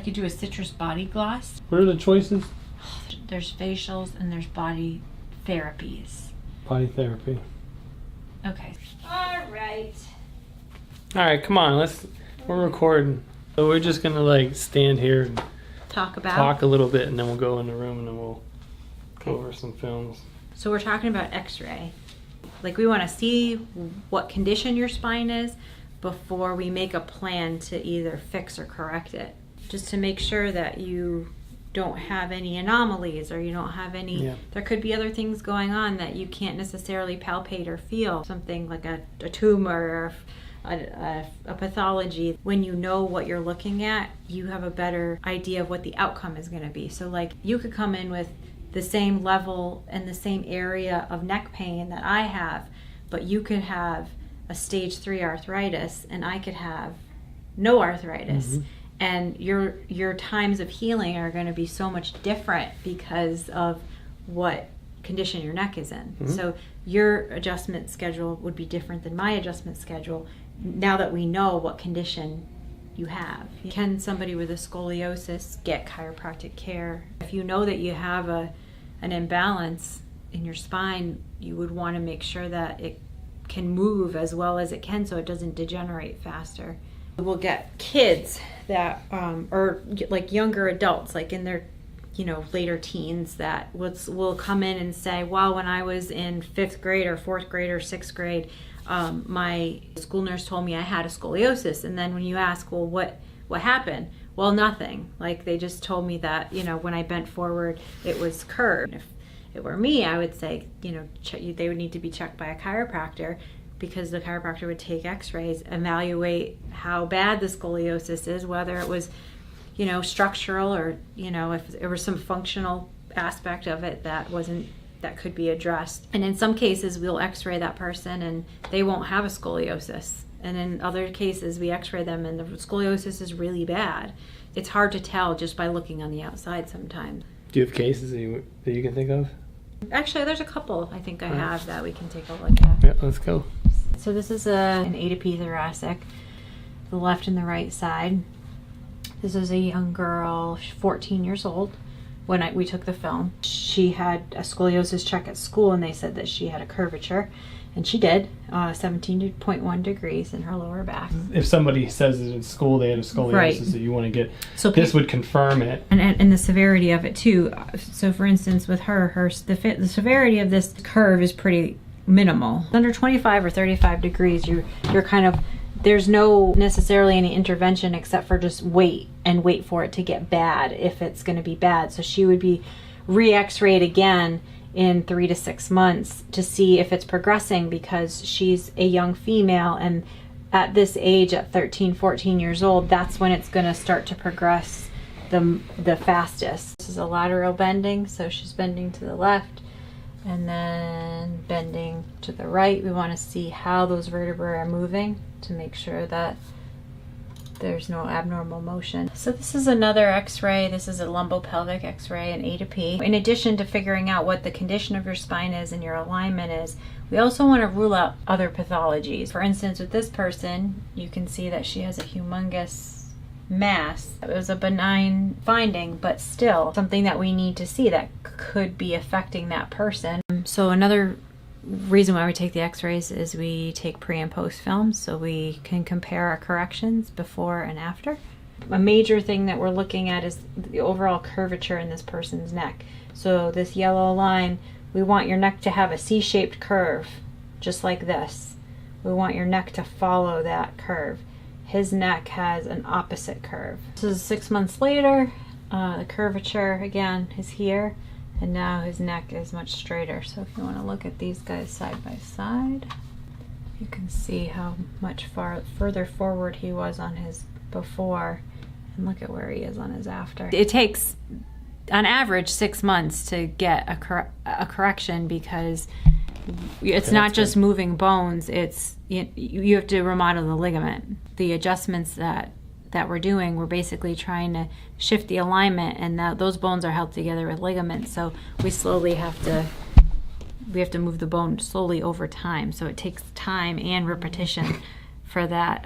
could do a citrus body gloss. What are the choices? There's facials and there's body therapies. Body therapy. Okay. All right. All right, come on. We're recording. So we're just gonna like stand here and talk a little bit, and then we'll go in the room and then we'll go over some films. So we're talking about X-ray. Like, we want to see what condition your spine is before we make a plan to either fix or correct it. Just to make sure that you don't have any anomalies, or you don't have any, there could be other things going on that you can't necessarily palpate or feel. Something like a tumor or a pathology. When you know what you're looking at, you have a better idea of what the outcome is going to be. So like, you could come in with the same level and the same area of neck pain that I have, but you could have a stage 3 arthritis and I could have no arthritis. Mm-hmm. And your times of healing are going to be so much different because of what condition your neck is in. Mm-hmm. So your adjustment schedule would be different than my adjustment schedule now that we know what condition you have. Can somebody with a scoliosis get chiropractic care? If you know that you have an imbalance in your spine, you would want to make sure that it can move as well as it can so it doesn't degenerate faster. We'll get kids that, or like younger adults, like in their, later teens, that will come in and say, well, when I was in 5th grade or 4th grade or 6th grade, my school nurse told me I had a scoliosis. And then when you ask, well, what happened? Well, nothing. Like, they just told me that, when I bent forward, it was curved. If it were me, I would say, they would need to be checked by a chiropractor, because the chiropractor would take x-rays, evaluate how bad the scoliosis is, whether it was, structural, or, if there was some functional aspect of it that could be addressed. And in some cases, we'll x-ray that person and they won't have a scoliosis. And in other cases, we x-ray them and the scoliosis is really bad. It's hard to tell just by looking on the outside sometimes. Do you have cases that you can think of? Actually, there's a couple I think I have that we can take a look at. Yeah, let's go. So this is an A to P thoracic, the left and the right side. This is a young girl, 14 years old, when we took the film. She had a scoliosis check at school, and they said that she had a curvature, and she did, 17.1 degrees in her lower back. If somebody says that in school they had a scoliosis that you want to get, so this would confirm it. And the severity of it too. So for instance, with the severity of this curve is pretty minimal. Under 25 or 35 degrees, you're kind of, there's no necessarily any intervention except for just wait for it to get bad if it's going to be bad. So she would be re-x-rayed again in 3 to 6 months to see if it's progressing, because she's a young female, and at this age, at 13, 14 years old, that's when it's going to start to progress the fastest. This is a lateral bending, so she's bending to the left and then bending to the right. We want to see how those vertebrae are moving to make sure that there's no abnormal motion. So this is another x-ray. This is a lumbopelvic x-ray, an A to P. In addition to figuring out what the condition of your spine is and your alignment is, we also want to rule out other pathologies. For instance, with this person, you can see that she has a humongous mass. It was a benign finding, but still something that we need to see that could be affecting that person. So another reason why we take the x-rays is we take pre and post films so we can compare our corrections before and after. A major thing that we're looking at is the overall curvature in this person's neck. So this yellow line, we want your neck to have a C-shaped curve, just like this. We want your neck to follow that curve. His neck has an opposite curve. This is 6 months later. The curvature again is here, and now his neck is much straighter. So if you want to look at these guys side by side, you can see how much further forward he was on his before, and look at where he is on his after. It takes, on average, 6 months to get a correction, because it's not just moving bones, it's you have to remodel the ligament. The adjustments that we're doing, we're basically trying to shift the alignment, and those bones are held together with ligaments, so we have to move the bone slowly over time. So it takes time and repetition for that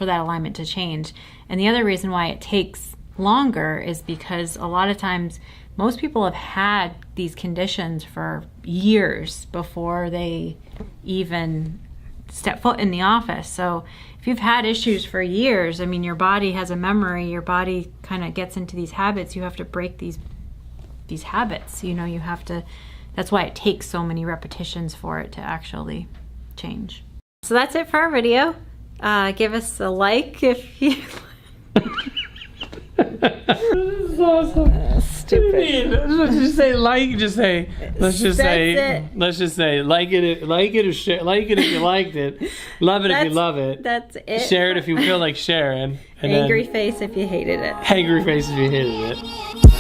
alignment to change. And the other reason why it takes longer is because a lot of times most people have had these conditions for years before they even step foot in the office. So if you've had issues for years, I mean, your body has a memory, your body kind of gets into these habits. You have to break these habits, you know, you have to, that's why it takes so many repetitions for it to actually change. So that's it for our video. Give us a like if you This is awesome. Stupid. Let's just say like. Let's just say like it or share. Like it if you liked it. Love it if you love it. That's it. Share it if you feel like sharing. And angry face if you hated it. Angry face if you hated it.